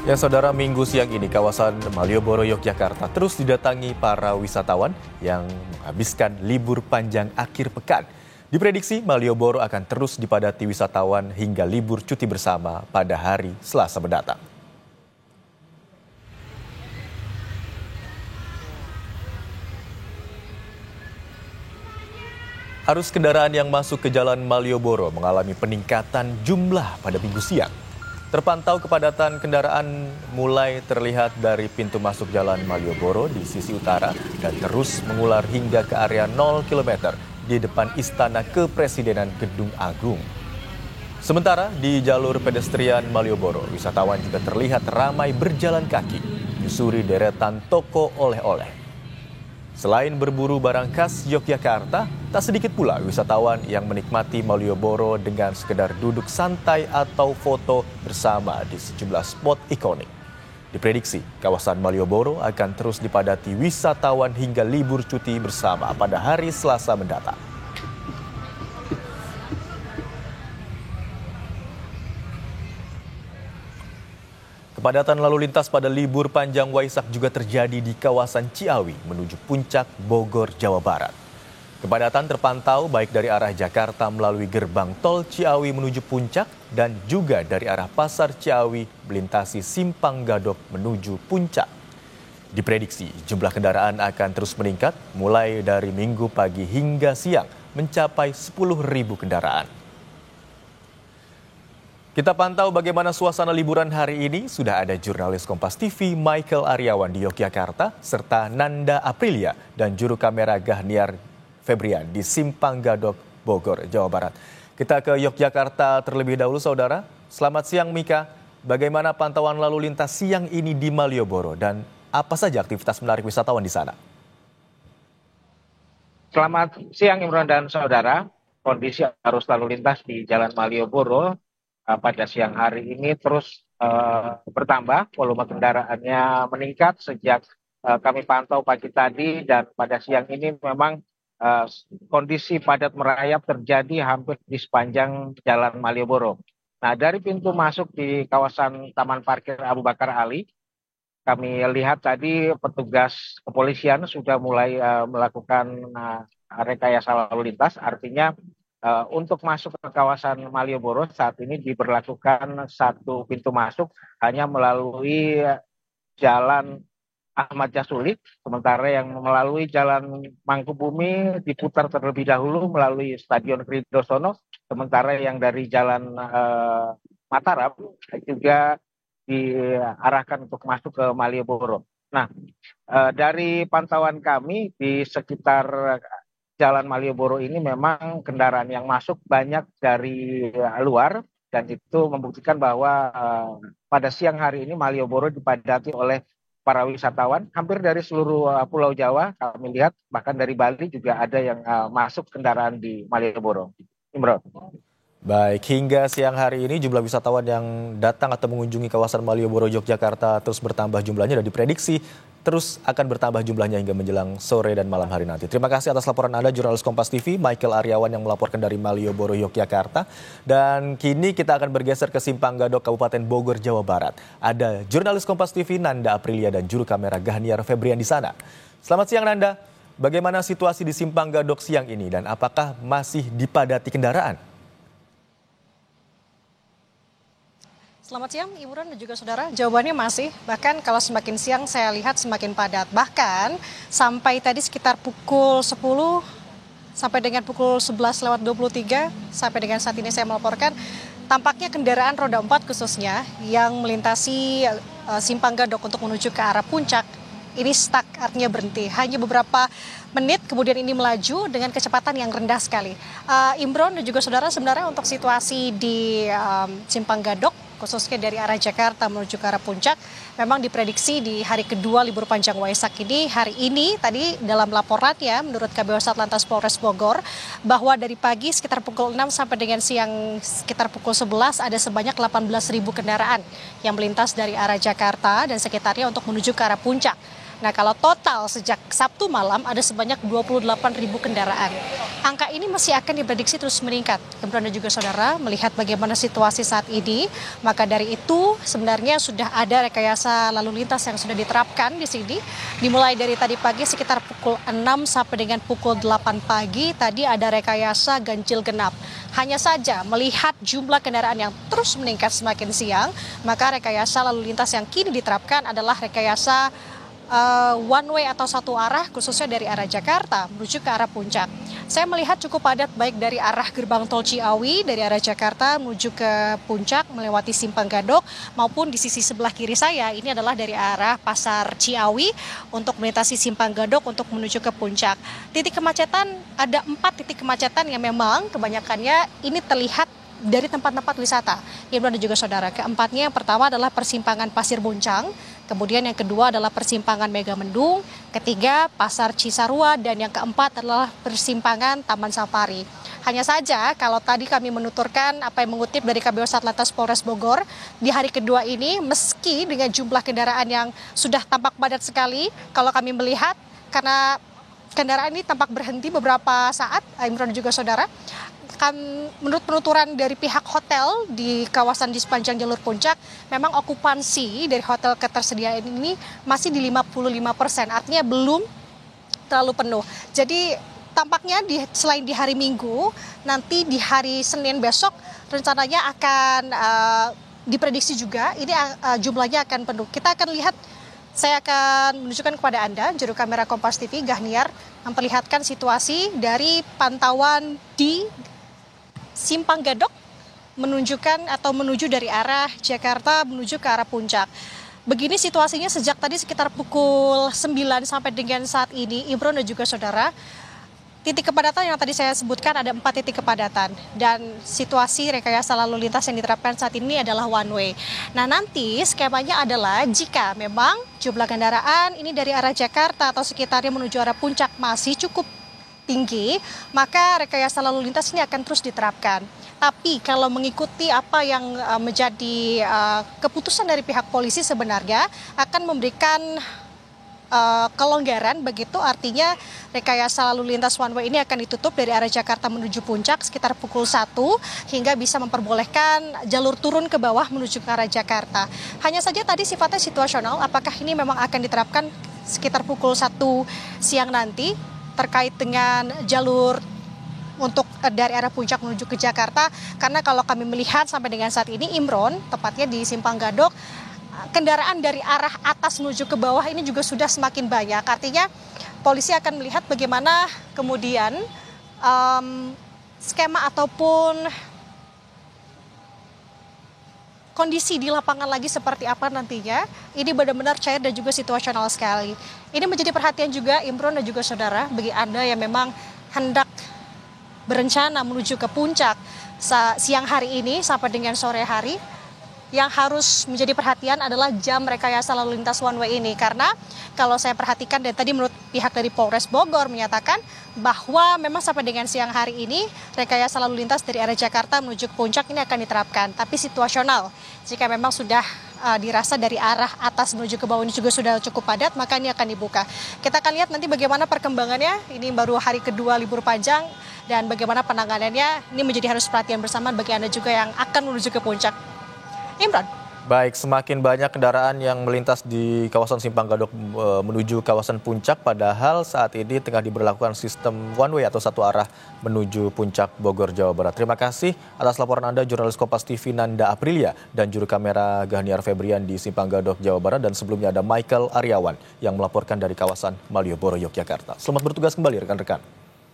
Ya saudara, minggu siang ini kawasan Malioboro, Yogyakarta terus didatangi para wisatawan yang menghabiskan libur panjang akhir pekan. Diprediksi Malioboro akan terus dipadati wisatawan hingga libur cuti bersama pada hari Selasa mendatang. Arus kendaraan yang masuk ke Jalan Malioboro mengalami peningkatan jumlah pada minggu siang. Terpantau kepadatan kendaraan mulai terlihat dari pintu masuk Jalan Malioboro di sisi utara dan terus mengular hingga ke area 0 km di depan Istana Kepresidenan Gedung Agung. Sementara di jalur pedestrian Malioboro, wisatawan juga terlihat ramai berjalan kaki, menyusuri deretan toko oleh-oleh. Selain berburu barang khas Yogyakarta, tak sedikit pula wisatawan yang menikmati Malioboro dengan sekedar duduk santai atau foto bersama di sejumlah spot ikonik. Diprediksi kawasan Malioboro akan terus dipadati wisatawan hingga libur cuti bersama pada hari Selasa mendatang. Kepadatan lalu lintas pada libur panjang Waisak juga terjadi di kawasan Ciawi menuju Puncak Bogor, Jawa Barat. Kepadatan terpantau baik dari arah Jakarta melalui gerbang tol Ciawi menuju Puncak dan juga dari arah Pasar Ciawi melintasi Simpang Gadok menuju Puncak. Diprediksi jumlah kendaraan akan terus meningkat mulai dari Minggu pagi hingga siang mencapai 10.000 kendaraan. Kita pantau bagaimana suasana liburan hari ini. Sudah ada jurnalis Kompas TV Michael Aryawan di Yogyakarta, serta Nanda Aprilia dan juru kamera Gahniar Febrian di Simpang Gadok, Bogor, Jawa Barat. Kita ke Yogyakarta terlebih dahulu, saudara. Selamat siang, Mika. Bagaimana pantauan lalu lintas siang ini di Malioboro dan apa saja aktivitas menarik wisatawan di sana? Selamat siang, Imron dan saudara. Kondisi arus lalu lintas di Jalan Malioboro pada siang hari ini terus bertambah, volume kendaraannya meningkat sejak kami pantau pagi tadi, dan pada siang ini memang kondisi padat merayap terjadi hampir di sepanjang Jalan Malioboro. Nah, dari pintu masuk di kawasan Taman Parkir Abu Bakar Ali, kami lihat tadi petugas kepolisian sudah mulai melakukan rekayasa lalu lintas, artinya untuk masuk ke kawasan Malioboro saat ini diberlakukan satu pintu masuk hanya melalui Jalan Ahmad Yasuli, sementara yang melalui Jalan Mangkubumi diputar terlebih dahulu melalui Stadion Kridosono, sementara yang dari Jalan Mataram juga diarahkan untuk masuk ke Malioboro. Nah, dari pantauan kami di sekitar Jalan Malioboro ini memang kendaraan yang masuk banyak dari luar, dan itu membuktikan bahwa pada siang hari ini Malioboro dipadati oleh para wisatawan hampir dari seluruh Pulau Jawa. Kami lihat bahkan dari Bali juga ada yang masuk kendaraan di Malioboro. Imron. Baik, hingga siang hari ini jumlah wisatawan yang datang atau mengunjungi kawasan Malioboro, Yogyakarta terus bertambah jumlahnya dan diprediksi terus akan bertambah jumlahnya hingga menjelang sore dan malam hari nanti. Terima kasih atas laporan Anda, jurnalis Kompas TV Michael Aryawan yang melaporkan dari Malioboro, Yogyakarta. Dan kini kita akan bergeser ke Simpang Gadok, Kabupaten Bogor, Jawa Barat. Ada jurnalis Kompas TV Nanda Aprilia dan juru kamera Gahniar Febrian di sana. Selamat siang, Nanda. Bagaimana situasi di Simpang Gadok siang ini dan apakah masih dipadati kendaraan? Selamat siang, Imron dan juga saudara. Jawabannya masih, bahkan kalau semakin siang saya lihat semakin padat. Bahkan sampai tadi sekitar pukul 10 sampai dengan pukul 11:23, sampai dengan saat ini saya melaporkan, tampaknya kendaraan roda 4 khususnya yang melintasi Simpang Gadok untuk menuju ke arah puncak, ini stuck, artinya berhenti. Hanya beberapa menit kemudian ini melaju dengan kecepatan yang rendah sekali. Imron dan juga saudara, sebenarnya untuk situasi di Simpang Gadok, khususnya dari arah Jakarta menuju ke arah puncak, memang diprediksi di hari kedua libur panjang Waisak ini, hari ini tadi dalam laporannya menurut Kabid Satlantas Polres Bogor, bahwa dari pagi sekitar pukul 6 sampai dengan siang sekitar pukul 11 ada sebanyak 18.000 kendaraan yang melintas dari arah Jakarta dan sekitarnya untuk menuju ke arah puncak. Nah, kalau total sejak Sabtu malam ada sebanyak 28.000 kendaraan. Angka ini masih akan diprediksi terus meningkat. Imron dan juga saudara melihat bagaimana situasi saat ini, maka dari itu sebenarnya sudah ada rekayasa lalu lintas yang sudah diterapkan di sini. Dimulai dari tadi pagi sekitar pukul 6 sampai dengan pukul 8 pagi, tadi ada rekayasa ganjil genap. Hanya saja melihat jumlah kendaraan yang terus meningkat semakin siang, maka rekayasa lalu lintas yang kini diterapkan adalah rekayasa one way atau satu arah, khususnya dari arah Jakarta menuju ke arah Puncak. Saya melihat cukup padat baik dari arah gerbang tol Ciawi, dari arah Jakarta menuju ke Puncak melewati Simpang Gadok, maupun di sisi sebelah kiri saya ini adalah dari arah Pasar Ciawi untuk melintasi Simpang Gadok untuk menuju ke Puncak. Titik kemacetan, ada 4 titik kemacetan yang memang kebanyakannya ini terlihat dari tempat-tempat wisata. Imron dan juga saudara, keempatnya yang pertama adalah persimpangan Pasir Buncang, kemudian yang kedua adalah persimpangan Megamendung, ketiga Pasar Cisarua, dan yang keempat adalah persimpangan Taman Safari. Hanya saja kalau tadi kami menuturkan apa yang mengutip dari Kabid Satlantas Polres Bogor, di hari kedua ini meski dengan jumlah kendaraan yang sudah tampak padat sekali, kalau kami melihat karena kendaraan ini tampak berhenti beberapa saat, Imron dan juga saudara, kan menurut penuturan dari pihak hotel di kawasan di sepanjang jalur Puncak, memang okupansi dari hotel ketersediaan ini masih di 55%, artinya belum terlalu penuh. Jadi tampaknya selain di hari Minggu, nanti di hari Senin besok rencananya akan diprediksi juga ini jumlahnya akan penuh. Kita akan lihat, saya akan menunjukkan kepada Anda, juru kamera Kompas TV Gahniar, memperlihatkan situasi dari pantauan di Simpang Gadok menunjukkan atau menuju dari arah Jakarta menuju ke arah Puncak. Begini situasinya sejak tadi sekitar pukul 9 sampai dengan saat ini, Imron dan juga saudara. Titik kepadatan yang tadi saya sebutkan ada 4 titik kepadatan, dan situasi rekayasa lalu lintas yang diterapkan saat ini adalah one way. Nah, nanti skemanya adalah jika memang jumlah kendaraan ini dari arah Jakarta atau sekitarnya menuju arah Puncak masih cukup tinggi, maka rekayasa lalu lintas ini akan terus diterapkan. Tapi kalau mengikuti apa yang menjadi keputusan dari pihak polisi, sebenarnya akan memberikan kelonggaran, begitu artinya rekayasa lalu lintas one way ini akan ditutup dari arah Jakarta menuju Puncak sekitar pukul 1 hingga bisa memperbolehkan jalur turun ke bawah menuju ke arah Jakarta. Hanya saja tadi sifatnya situasional, apakah ini memang akan diterapkan sekitar pukul 1 siang nanti terkait dengan jalur untuk dari arah Puncak menuju ke Jakarta, karena kalau kami melihat sampai dengan saat ini, Imron, tepatnya di Simpang Gadok, kendaraan dari arah atas menuju ke bawah ini juga sudah semakin banyak. Artinya polisi akan melihat bagaimana kemudian skema ataupun kondisi di lapangan lagi seperti apa nantinya. Ini benar-benar cair dan juga situasional sekali. Ini menjadi perhatian juga Imron dan juga saudara bagi Anda yang memang hendak berencana menuju ke Puncak siang hari ini sampai dengan sore hari. Yang harus menjadi perhatian adalah jam rekayasa lalu lintas one way ini, karena kalau saya perhatikan dan tadi menurut pihak dari Polres Bogor menyatakan bahwa memang sampai dengan siang hari ini rekayasa lalu lintas dari arah Jakarta menuju ke Puncak ini akan diterapkan, tapi situasional. Jika memang sudah dirasa dari arah atas menuju ke bawah ini juga sudah cukup padat, maka ini akan dibuka. Kita akan lihat nanti bagaimana perkembangannya. Ini baru hari kedua libur panjang, dan bagaimana penanganannya ini menjadi harus perhatian bersama bagi Anda juga yang akan menuju ke Puncak. Imron. Baik, semakin banyak kendaraan yang melintas di kawasan Simpang Gadok menuju kawasan Puncak, padahal saat ini tengah diberlakukan sistem one way atau satu arah menuju Puncak Bogor, Jawa Barat. Terima kasih atas laporan Anda, jurnalis Kompas TV Nanda Aprilia, dan juru kamera Gahniar Febrian di Simpang Gadok, Jawa Barat. Dan sebelumnya ada Michael Aryawan yang melaporkan dari kawasan Malioboro, Yogyakarta. Selamat bertugas kembali rekan-rekan.